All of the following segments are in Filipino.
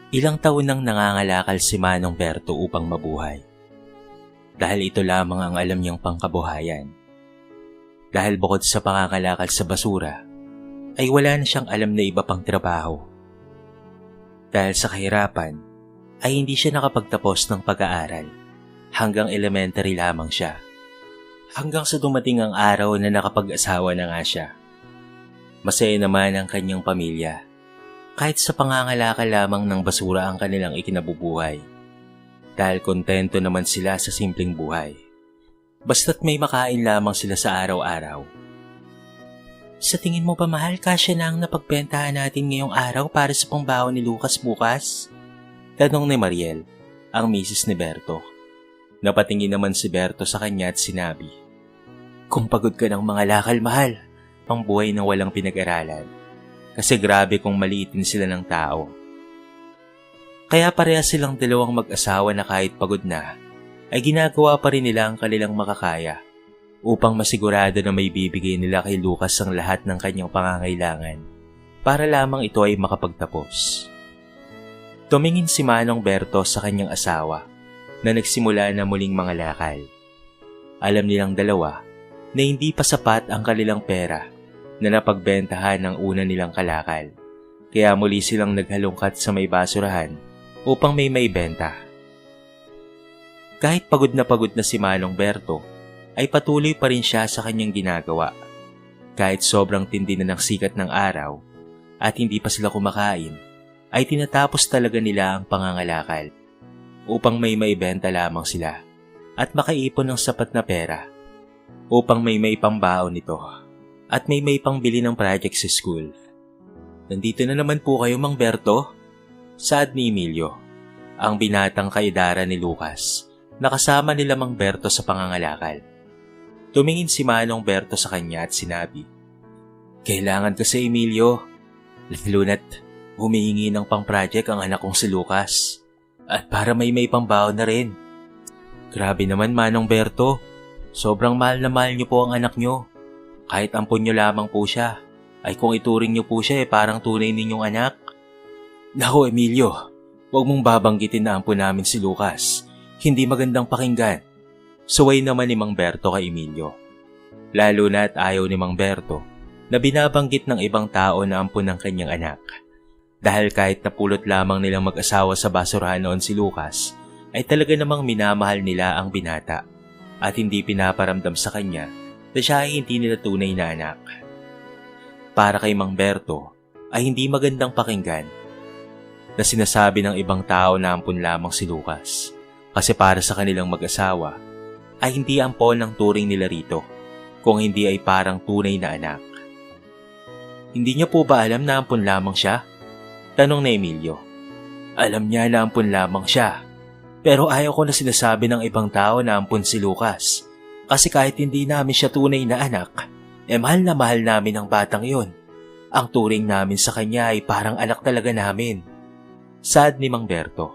Ilang taon nang nangangalakal si Manong Berto upang mabuhay. Dahil ito lamang ang alam niyang pangkabuhayan. Dahil bukod sa pangangalakal sa basura, ay wala na siyang alam na iba pang trabaho. Dahil sa kahirapan, ay hindi siya nakapagtapos ng pag-aaral. Hanggang elementary lamang siya. Hanggang sa dumating ang araw na nakapag-asawa na nga siya. Masaya naman ang kanyang pamilya. Kahit sa pangangalakal lamang ng basura ang kanilang ikinabubuhay. Dahil kontento naman sila sa simpleng buhay. Basta't may makain lamang sila sa araw-araw. Sa tingin mo ba mahal, kasya na ang napagbentahan natin ngayong araw para sa pangbaon ni Lucas bukas? Tanong ni Mariel, ang misis ni Berto. Napatingin naman si Berto sa kanya at sinabi, "Kung pagod ka ng mga lakal, mahal, pang buhay na walang pinag-aralan. Kasi grabe kung maliitin sila ng tao." Kaya pareha silang dalawang mag-asawa na kahit pagod na, ay ginagawa pa rin nila ang kanilang makakaya upang masigurado na may bibigay nila kay Lucas ang lahat ng kanyang pangangailangan para lamang ito ay makapagtapos. Tumingin si Manong Berto sa kanyang asawa na nagsimula na muling mangalakal. Alam nilang dalawa na hindi pa sapat ang kanilang pera na napagbentahan ng una nilang kalakal, kaya muli silang naghalungkat sa may basurahan upang may maibenta. Kahit pagod na si Manong Berto, ay patuloy pa rin siya sa kanyang ginagawa. Kahit sobrang tindi na ng sikat ng araw at hindi pa sila kumakain, ay tinatapos talaga nila ang pangangalakal upang may maibenta lamang sila at makaipon ng sapat na pera upang may maipambaon nito at may pangbili ng project sa school. "Nandito na naman po kayo, Mang Berto," saad ni Emilio, ang binatang kaedara ni Lucas, nakasama nila Mang Berto sa pangangalakal. Tumingin si Manong Berto sa kanya at sinabi, "Kailangan kasi, Emilio, lalo na't humihingi ng pang-project ang anak kong si Lucas, at para may pambaon na rin." "Grabe naman, Manong Berto, sobrang mahal na mahal niyo po ang anak niyo. Kahit ampon niyo lamang po siya, ay kung ituring niyo po siya parang tunay ninyong anak." "Naku, Emilio, huwag mong babanggitin na ampon namin si Lucas. Hindi magandang pakinggan." Suway naman ni Mang Berto kay Emilio. Lalo na't ayaw ni Mang Berto na binabanggit ng ibang tao na ampon ng kanyang anak. Dahil kahit napulot lamang nilang mag-asawa sa basurahan noon si Lucas, ay talaga namang minamahal nila ang binata at hindi pinaparamdam sa kanya na siya ay hindi nila tunay na anak. Para kay Mang Berto ay hindi magandang pakinggan na sinasabi ng ibang tao na ampon lamang si Lucas, kasi para sa kanilang mag-asawa ay hindi ampon ng turing nila rito, kung hindi ay parang tunay na anak. "Hindi niyo po ba alam na ampon lamang siya?" tanong ni Emilio. "Alam niya na ampon lamang siya, pero ayaw ko na sinasabi ng ibang tao na ampon si Lucas, kasi kahit hindi namin siya tunay na anak, mahal na mahal namin ang batang yon. Ang turing namin sa kanya ay parang anak talaga namin." Sad ni Mang Berto.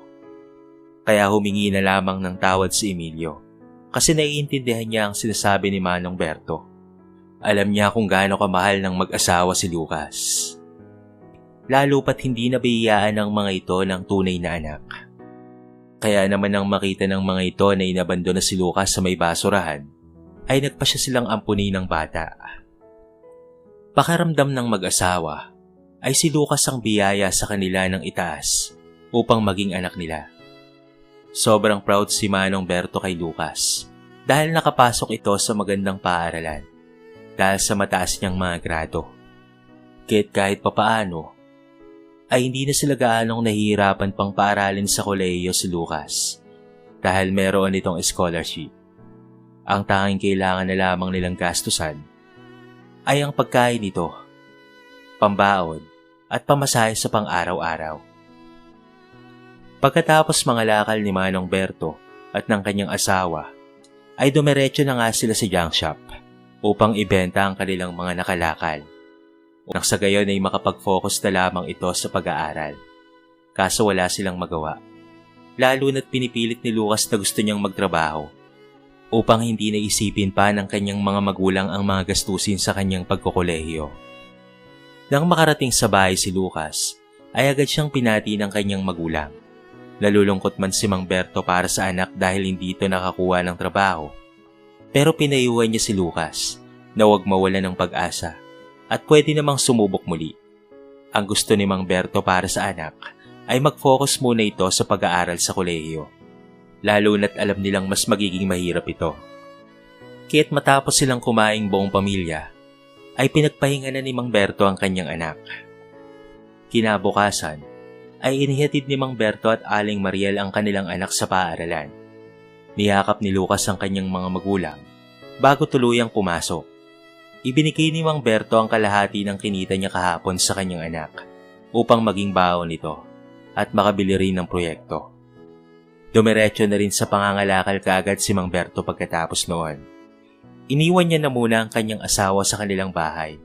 Kaya humingi na lamang ng tawad si Emilio, kasi naiintindihan niya ang sinasabi ni Manong Berto. Alam niya kung gaano kamahal ng mag-asawa si Lucas. Lalo pat hindi nabiyayaan ng mga ito ng tunay na anak. Kaya naman nang makita ng mga ito na inabando na si Lucas sa may basurahan, ay nagpasya silang ampunin ng bata. Pakiramdam ng mag-asawa ay si Lucas ang biyaya sa kanila ng itaas upang maging anak nila. Sobrang proud si Manong Berto kay Lucas dahil nakapasok ito sa magandang paaralan dahil sa mataas niyang mga grado. Kahit papaano ay hindi na sila gaanong nahihirapan pang paaralin sa kolehiyo si Lucas dahil meron itong scholarship. Ang tanging kailangan na lamang nilang gastusan ay ang pagkain nito, pambaon at pamasahe sa pang-araw-araw. Pagkatapos mangalakal ni Manong Berto at ng kanyang asawa, ay dumiretso na nga sila sa junk shop upang ibenta ang kanilang mga nakalakal. Nang sa gayon ay makapag-focus na lamang ito sa pag-aaral. Kaso wala silang magawa. Lalo na't pinipilit ni Lucas na gusto niyang magtrabaho upang hindi naisipin pa ng kanyang mga magulang ang mga gastusin sa kanyang pagkokolehiyo. Nang makarating sa bahay si Lucas, ay agad siyang pinati ng kanyang magulang. Nalulungkot man si Mang Berto para sa anak dahil hindi ito nakakuha ng trabaho. Pero pinayuhan niya si Lucas na huwag mawalan ng pag-asa at pwede namang sumubok muli. Ang gusto ni Mang Berto para sa anak ay mag-focus muna ito sa pag-aaral sa kolehiyo. Lalo na't alam nilang mas magiging mahirap ito. Kaya't matapos silang kumaing buong pamilya, ay pinagpahinga na ni Mang Berto ang kanyang anak. Kinabukasan, ay inihatid ni Mang Berto at Aling Mariel ang kanilang anak sa paaralan. Niyakap ni Lucas ang kanyang mga magulang bago tuluyang pumasok. Ibinigay ni Mang Berto ang kalahati ng kinita niya kahapon sa kanyang anak upang maging baon nito at makabili rin ng proyekto. Dumiretso na rin sa pangangalakal kaagad si Mang Berto pagkatapos noon. Iniwan niya na muna ang kanyang asawa sa kanilang bahay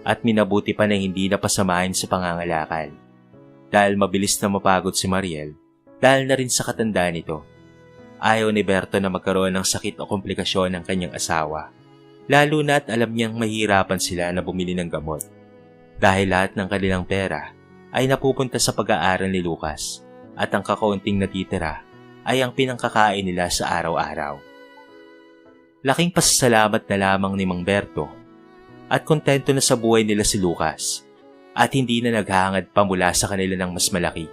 at minabuti pa na hindi napasamahin sa pangangalakal. Dahil mabilis na mapagod si Mariel dahil na rin sa katandaan nito. Ayaw ni Berto na magkaroon ng sakit o komplikasyon ng kanyang asawa. Lalo na at alam niyang mahirapan sila na bumili ng gamot. Dahil lahat ng kanilang pera ay napupunta sa pag-aaral ni Lucas at ang kakaunting natitira ay ang pinangkakain nila sa araw-araw. Laking pasasalamat na lamang ni Mang Berto at kontento na sa buhay nila si Lucas at hindi na naghahangad pa mula sa kanila ng mas malaki.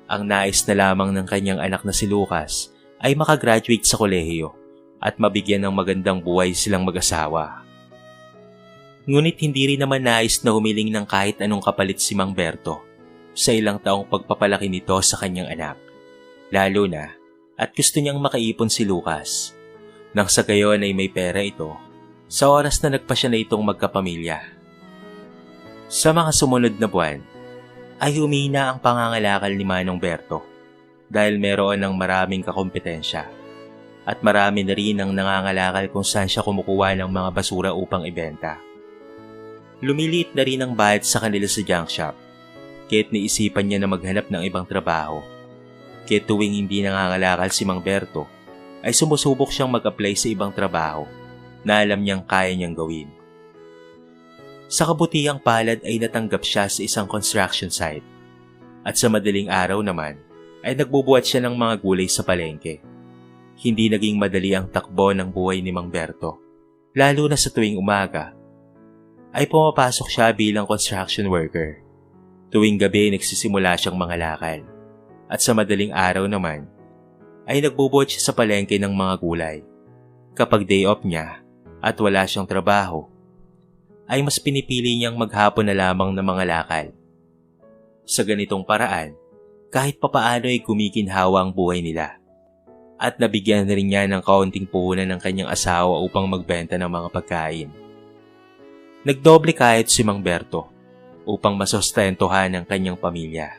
Ang nais na lamang ng kanyang anak na si Lucas ay makagraduate sa kolehiyo at mabigyan ng magandang buhay silang mag-asawa. Ngunit hindi rin naman nais na humiling ng kahit anong kapalit si Mang Berto sa ilang taong pagpapalaki nito sa kanyang anak. Lalo na at gusto niyang makaipon si Lucas. Nang sa gayon ay may pera ito sa oras na nagpasya na itong magkapamilya. Sa mga sumunod na buwan ay humina ang pangangalakal ni Manong Berto dahil meron ng maraming kakompetensya at marami na rin ang nangangalakal kung saan siya kumukuha ng mga basura upang ibenta. Lumiliit na rin ang bayad sa kanila sa junk shop kaya't naisipan niya na maghanap ng ibang trabaho. Kaya't tuwing hindi nangangalakal si Mang Berto ay sumusubok siyang mag-apply sa ibang trabaho na alam niyang kaya niyang gawin. Sa kabutihang palad ay natanggap siya sa isang construction site at sa madaling araw naman ay nagbubuhat siya ng mga gulay sa palengke. Hindi naging madali ang takbo ng buhay ni Mang Berto, lalo na sa tuwing umaga ay pumapasok siya bilang construction worker. Tuwing gabi nagsisimula siyang mangalakal at sa madaling araw naman ay nagbubuhat siya sa palengke ng mga gulay. Kapag day off niya at wala siyang trabaho, ay mas pinipili niyang maghapon na lamang na mangalakal. Sa ganitong paraan, kahit papaano ay kumikinhawa ang buhay nila. At nabigyan na rin niya ng kaunting puhunan ng kanyang asawa upang magbenta ng mga pagkain. Nagdoble kahit si Mang Berto upang masustentuhan ang kanyang pamilya.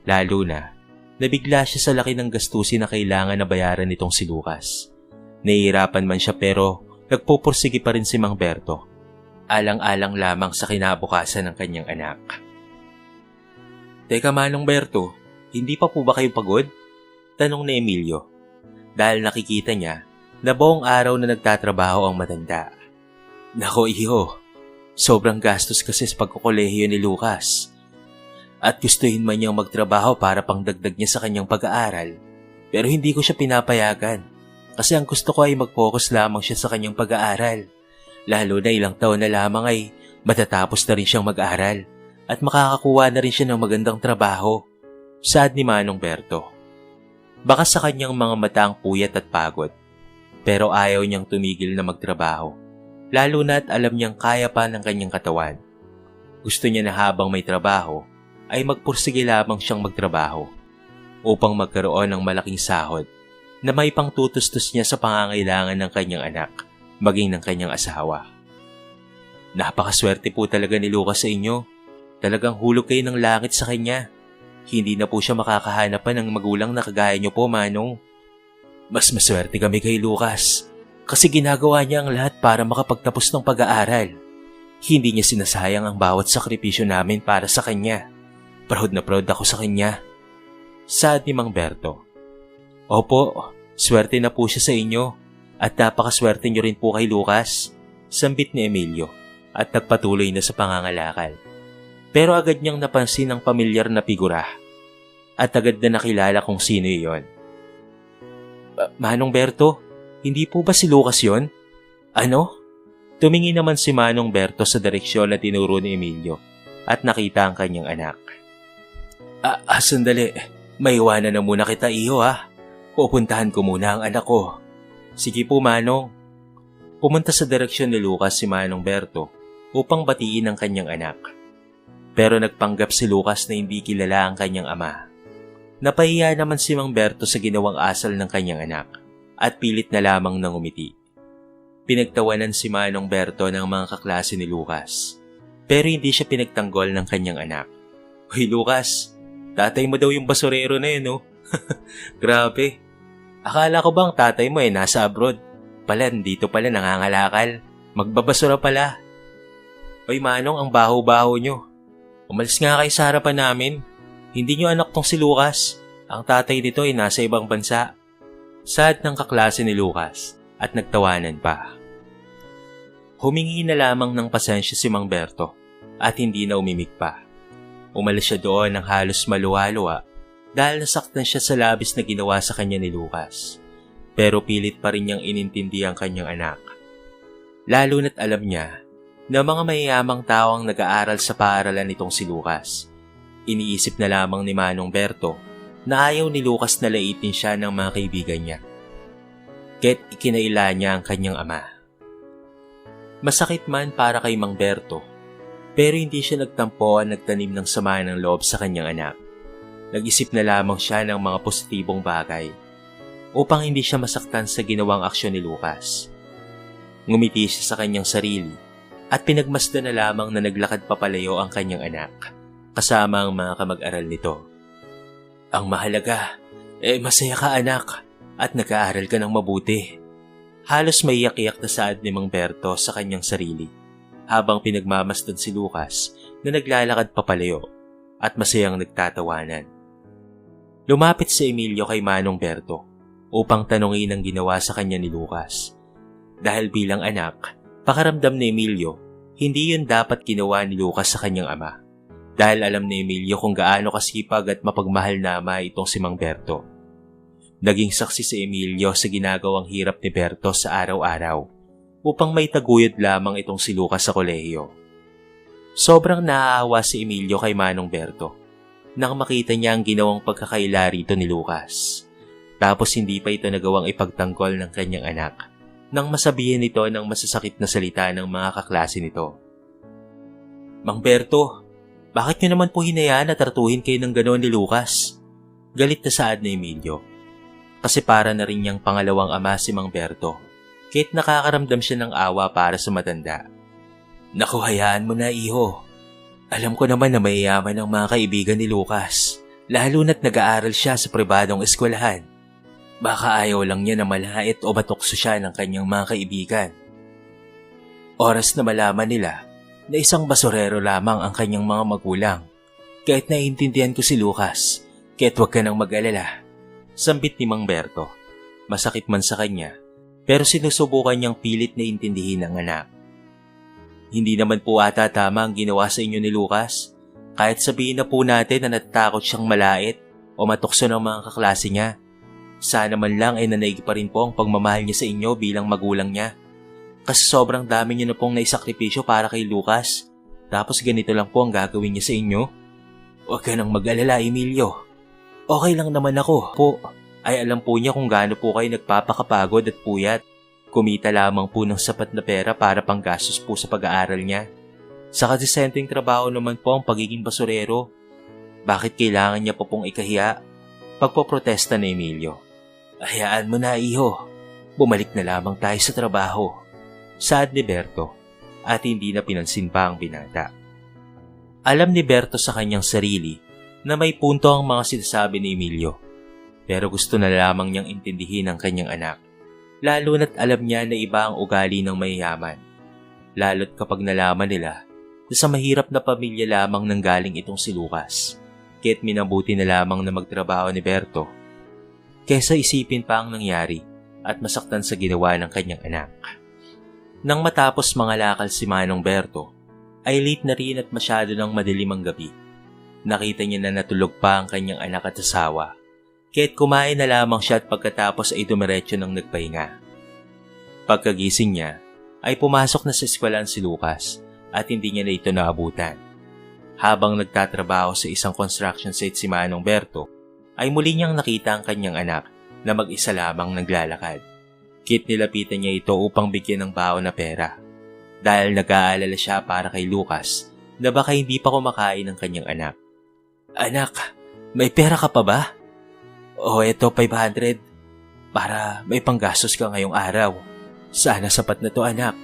Lalo na, nabigla siya sa laki ng gastusin na kailangan na bayaran nitong si Lucas. Nahihirapan man siya pero nagpupursige pa rin si Mang Berto. Alang-alang lamang sa kinabukasan ng kanyang anak. Teka Manong Berto, hindi pa po ba kayo pagod? Tanong ni Emilio. Dahil nakikita niya na buong araw na nagtatrabaho ang matanda. Nako iho, sobrang gastos kasi sa pagkukolehiyo ni Lucas. At gustuhin man niyang magtrabaho para pangdagdag niya sa kanyang pag-aaral. Pero hindi ko siya pinapayagan kasi ang gusto ko ay mag-focus lamang siya sa kanyang pag-aaral. Lalo na ilang taon na lamang ay matatapos na rin siyang mag-aaral at makakakuha na rin siya ng magandang trabaho. Sad ni Manong Berto. Baka sa kanyang mga mata ang puyat at pagod, pero ayaw niyang tumigil na magtrabaho. Lalo na at alam niyang kaya pa ng kanyang katawan. Gusto niya na habang may trabaho, ay magpursige lamang siyang magtrabaho upang magkaroon ng malaking sahod na may pangtutustos niya sa pangangailangan ng kanyang anak, maging ng kanyang asawa. Napakaswerte po talaga ni Lucas sa inyo. Talagang hulog kayo ng langit sa kanya. Hindi na po siya makakahanap pa ng magulang na kagaya niyo po, Manong. Mas maswerte kami kay Lucas kasi ginagawa niya ang lahat para makapagtapos ng pag-aaral. Hindi niya sinasayang ang bawat sakripisyo namin para sa kanya. Proud na proud ako sa kanya. Sad ni Mang Berto. Opo, swerte na po siya sa inyo at napakaswerte niyo rin po kay Lucas, sambit ni Emilio at nagpatuloy na sa pangangalakal. Pero agad niyang napansin ang pamilyar na figura at agad na nakilala kung sino iyon. Manong Berto, hindi po ba si Lucas yon? Ano? Tumingin naman si Manong Berto sa direksyon na tinuro ni Emilio at nakita ang kanyang anak. Sandali. Maiwanan na muna kita, iho ha. Pupuntahan ko muna ang anak ko. Sige po, Manong. Pumunta sa direksyon ni Lucas si Manong Berto upang batiin ang kanyang anak. Pero nagpanggap si Lucas na hindi kilala ang kanyang ama. Napahiya naman si Mang Berto sa ginawang asal ng kanyang anak at pilit na lamang nang umiti. Pinagtawanan si Manong Berto ng mga kaklase ni Lucas, pero hindi siya pinagtanggol ng kanyang anak. Hoy Lucas, tatay mo daw yung basurero na yun, no? Grabe. Akala ko bang tatay mo nasa abroad? Pala, dito pala nangangalakal. Magbabasura pala. Hoy Manong, ang baho-baho nyo. Umalis nga kayo sa harapan namin. Hindi nyo anak tong si Lucas. Ang tatay nito ay nasa ibang bansa. Sad ng kaklase ni Lucas at nagtawanan pa. Humingi na lamang ng pasensya si Mang Berto at hindi na umimik pa. Umalis siya doon ng halos maluwa-luwa dahil nasaktan siya sa labis na ginawa sa kanya ni Lucas. Pero pilit pa rin niyang inintindi ang kanyang anak. Lalo na't alam niya na mga mayayamang tao ang nag-aaral sa paaralan nitong si Lucas. Iniisip na lamang ni Manong Berto na ayaw ni Lucas na laitin siya ng mga kaibigan niya. Kaya't ikinaila niya ang kanyang ama. Masakit man para kay Mang Berto, pero hindi siya nagtampo at nagtanim ng sama ng loob sa kanyang anak. Nag-isip na lamang siya ng mga positibong bagay upang hindi siya masaktan sa ginawang aksyon ni Lucas. Ngumiti siya sa kanyang sarili at pinagmasdan na lamang na naglakad papalayo ang kanyang anak kasama ang mga kamag-aral nito. Ang mahalaga, masaya ka anak at nag-aaral ka ng mabuti. Halos maiyak-iyak na saad ni Mang Berto sa kanyang sarili habang pinagmamasdan si Lucas na naglalakad papalayo at masayang nagtatawanan. Lumapit si Emilio kay Manong Berto upang tanungin ang ginawa sa kanya ni Lucas. Dahil bilang anak, pakaramdam ni Emilio, hindi yun dapat ginawa ni Lucas sa kanyang ama. Dahil alam ni Emilio kung gaano kasipag at mapagmahal na ama itong si Mang Berto. Naging saksi si Emilio sa ginagawang hirap ni Berto sa araw-araw upang may taguyod lamang itong si Lucas sa kolehiyo. Sobrang naaawa si Emilio kay Manong Berto nang makita niya ang ginawang pagkakaila rito ni Lucas. Tapos hindi pa ito nagawang ipagtanggol ng kanyang anak nang masabihin nito ng masasakit na salita ng mga kaklase nito. Mang Berto, bakit niyo naman po hinayaan na tratuhin kayo ng ganoon ni Lucas? Galit na saad ni Emilio. Kasi para na rin niyang pangalawang ama si Mang Berto, kahit nakakaramdam siya ng awa para sa matanda. Naku, hayaan mo na iho. Alam ko naman na mayayaman ang mga kaibigan ni Lucas, lalo na't nag-aaral siya sa pribadong eskwelahan. Baka ayaw lang niya na malait o matukso siya ng kanyang mga kaibigan. Oras na malaman nila na isang basurero lamang ang kanyang mga magulang. Kahit naiintindihan ko si Lucas, kahit huwag ka nang mag-alala. Sambit ni Mang Berto. Masakit man sa kanya, pero sinusubukan niyang pilit na intindihin ang anak. Hindi naman po ata tama ang ginawa sa inyo ni Lucas. Kahit sabihin na po natin na natatakot siyang malait o matukso ng mga kaklase niya. Sana man lang ay nanaig pa rin po ang pagmamahal niya sa inyo bilang magulang niya. Kasi sobrang dami niyo na pong naisakripisyo para kay Lucas. Tapos ganito lang po ang gagawin niya sa inyo. Huwag ka nang mag-alala, Emilio. Okay lang naman ako po. Ay alam po niya kung gaano po kayo nagpapakapagod at puyat. Kumita lamang po ng sapat na pera para panggastos po sa pag-aaral niya. Sa kasisenteng trabaho naman po ang pagiging basurero. Bakit kailangan niya po pong ikahiya? Pagpoprotesta ni Emilio. Hayaan mo na iho. Bumalik na lamang tayo sa trabaho. Saad ni Berto at hindi na pinansin pa ang binata. Alam ni Berto sa kanyang sarili na may punto ang mga sinasabi ni Emilio. Pero gusto na lamang niyang intindihin ang kanyang anak. Lalo na't alam niya na iba ang ugali ng mayayaman. Lalo't kapag nalaman nila na sa mahirap na pamilya lamang nanggaling itong si Lucas. Kaya't minabuti na lamang na magtrabaho ni Berto kesa isipin pa ang nangyari at masaktan sa ginawa ng kanyang anak. Nang matapos mga lakal si Manong Berto, ay late na rin at masyado ng madilim ang gabi. Nakita niya na natulog pa ang kanyang anak at asawa. Kaya't kumain na lamang siya at pagkatapos ay dumiretso ng nagpahinga. Pagkagising niya, ay pumasok na sa eskwelahan si Lucas at hindi niya na ito naabutan. Habang nagtatrabaho sa isang construction site si Manong Berto, ay muli niyang nakita ang kanyang anak na mag-isa lamang naglalakad. Nilapitan niya ito upang bigyan ng baon na pera. Dahil nag-aalala siya para kay Lucas na baka hindi pa kumakain ng kanyang anak. Anak, may pera ka pa ba? O eto 500 para may panggastos ka ngayong araw. Sana sapat na to anak.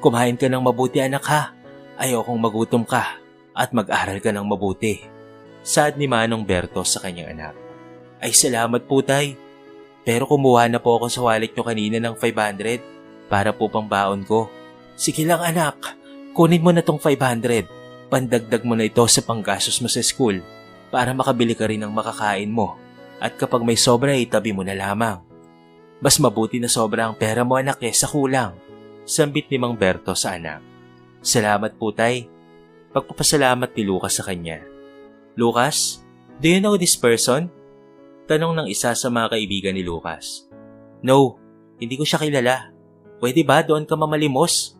Kumain ka ng mabuti anak ha. Ayokong magutom ka at mag-aral ka ng mabuti. Saad ni Manong Berto sa kanyang anak. Ay salamat po tay. Pero kumuha na po ako sa wallet nyo kanina ng 500 para po pang baon ko. Sige lang anak, kunin mo na tong 500. Pandagdag mo na ito sa panggastos mo sa school para makabili ka rin ng makakain mo. At kapag may sobra, itabi mo na lamang. Mas mabuti na sobra ang pera mo anak kesa kulang. Sambit ni Mang Berto sa anak. Salamat po tay. Pagpapasalamat ni Lucas sa kanya. Lucas, do you know this person? Tanong ng isa sa mga kaibigan ni Lucas. No, hindi ko siya kilala. Pwede ba doon ka mamalimos?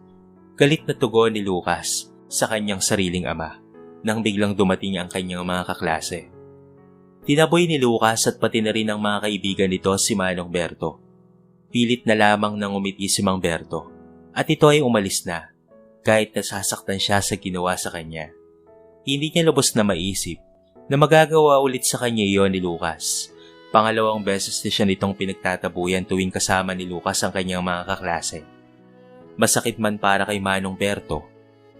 Galit na tugon ni Lucas sa kanyang sariling ama nang biglang dumating ang kanyang mga kaklase. Tinaboy ni Lucas at pati na rin ang mga kaibigan nito si Manong Berto. Pilit na lamang nang umiti si Mang Berto at ito ay umalis na kahit nasasaktan siya sa ginawa sa kanya. Hindi niya lubos na maisip na magagawa ulit sa kanya iyon ni Lucas. Pangalawang beses na siya nitong pinagtatabuyan tuwing kasama ni Lucas ang kanyang mga kaklase. Masakit man para kay Manong Berto,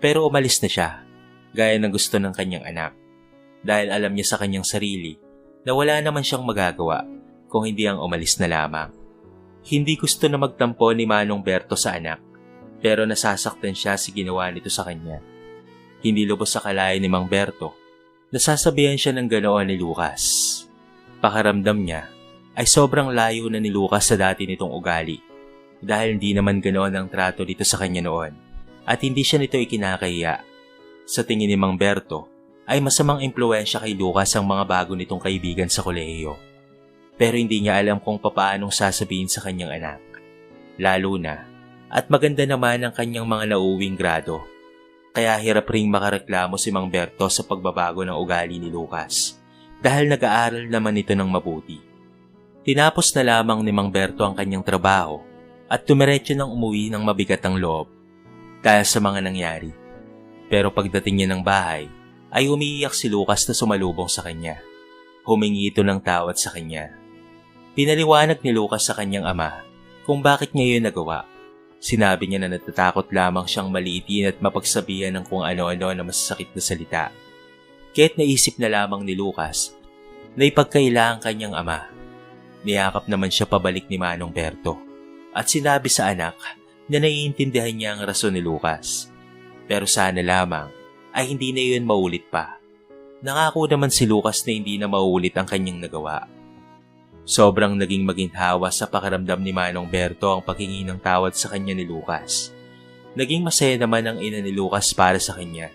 pero umalis na siya, gaya ng gusto ng kanyang anak. Dahil alam niya sa kanyang sarili na wala naman siyang magagawa kung hindi ang umalis na lamang. Hindi gusto na magtampo ni Manong Berto sa anak, pero nasasaktan siya sa ginawa nito sa kanya. Hindi lubos sa kalayan ni Mang Berto, nasasabihan siya ng ganoon ni Lucas. Pakaramdam niya ay sobrang layo na ni Lucas sa dati nitong ugali. Dahil hindi naman ganoon ang trato dito sa kanya noon at hindi siya nito ikinakahiya. Sa tingin ni Mang Berto ay masamang impluwensya kay Lucas ang mga bago nitong kaibigan sa kolehiyo. Pero hindi niya alam kung papaanong sasabihin sa kanyang anak. Lalo na at maganda naman ang kanyang mga nauuwing grado. Kaya hirap ring makareklamo si Mang Berto sa pagbabago ng ugali ni Lucas dahil nag-aaral naman ito ng mabuti. Tinapos na lamang ni Mang Berto ang kanyang trabaho at tumiretso nang umuwi ng mabigat ang loob dahil sa mga nangyari. Pero pagdating niya ng bahay, ay umiiyak si Lucas na sumalubong sa kanya. Humingi ito ng tawad sa kanya. Pinaliwanag ni Lucas sa kanyang ama kung bakit niya yun nagawa. Sinabi niya na natatakot lamang siyang maliitin at mapagsabihan ng kung ano-ano na masasakit na salita. Kaya't naisip na lamang ni Lucas na ipagkaila ang kanyang ama. Niyakap naman siya pabalik ni Manong Berto. At sinabi sa anak na naiintindihan niya ang rason ni Lucas. Pero sana lamang ay hindi na yun maulit pa. Nangako naman si Lucas na hindi na maulit ang kanyang nagawa. Sobrang naging maginhawa sa pakiramdam ni Manong Berto ang paghingi ng tawad sa kanya ni Lucas. Naging masaya naman ang ina ni Lucas para sa kanya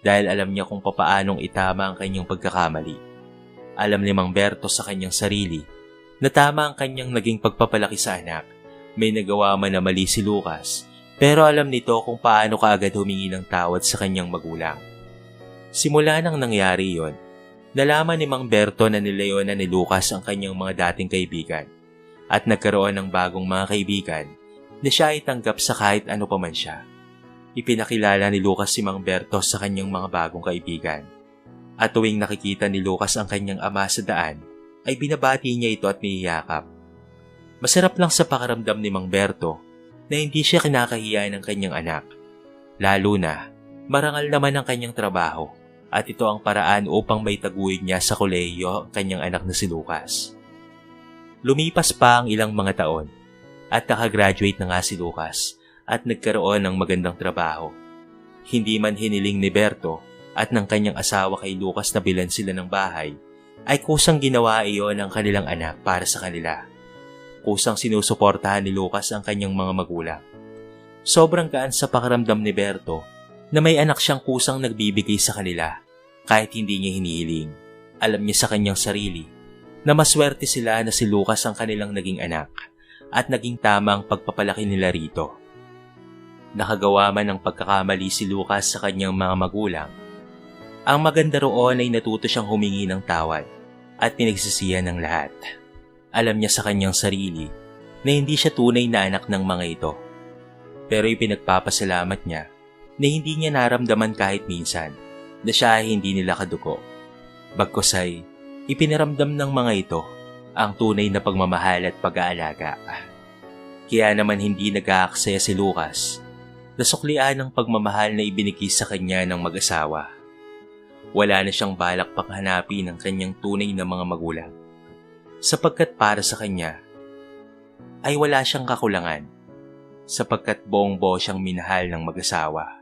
dahil alam niya kung papaanong itama ang kanyang pagkakamali. Alam ni Mang Berto sa kanyang sarili na tama ang kanyang naging pagpapalaki sa anak. May nagawa man na mali si Lucas, pero alam nito kung paano kaagad humingi ng tawad sa kanyang magulang. Simula nang nangyari yon, nalaman ni Mang Berto na nilayonan ni Lucas ang kanyang mga dating kaibigan at nagkaroon ng bagong mga kaibigan na siya ay tanggap sa kahit ano pa man siya. Ipinakilala ni Lucas si Mang Berto sa kanyang mga bagong kaibigan. At tuwing nakikita ni Lucas ang kanyang ama sa daan, ay binabati niya ito at niyayakap. Masarap lang sa pakiramdam ni Mang Berto na hindi siya kinakahiya ng kanyang anak. Lalo na, marangal naman ang kanyang trabaho at ito ang paraan upang may taguyod niya sa kolehiyo ang kanyang anak na si Lucas. Lumipas pa ang ilang mga taon at nakagraduate na nga si Lucas at nagkaroon ng magandang trabaho. Hindi man hiniling ni Berto at ng kanyang asawa kay Lucas na bilan sila ng bahay, ay kusang ginawa iyon ng kanilang anak para sa kanila. Kusang sinusuportahan ni Lucas ang kanyang mga magulang. Sobrang gaan sa pakiramdam ni Berto na may anak siyang kusang nagbibigay sa kanila kahit hindi niya hinihiling. Alam niya sa kanyang sarili na maswerte sila na si Lucas ang kanilang naging anak at naging tama ang pagpapalaki nila rito. Nakagawa man ng pagkakamali si Lucas sa kanyang mga magulang, ang maganda roon ay natuto siyang humingi ng tawad at pinagsisihan ng lahat. Alam niya sa kanyang sarili na hindi siya tunay na anak ng mga ito. Pero ipinagpapasalamat niya na hindi niya naramdaman kahit minsan na siya ay hindi nila kadugo. Bagkus ay ipiniramdam ng mga ito ang tunay na pagmamahal at pag-aalaga. Kaya naman hindi nag-aaksaya si Lucas na suklian ng pagmamahal na ibinigay sa kanya ng mag-asawa. Wala na siyang balak pang hanapin ang kanyang tunay na mga magulang, sapagkat para sa kanya ay wala siyang kakulangan, sapagkat buong-buo siyang minahal ng mag-asawa.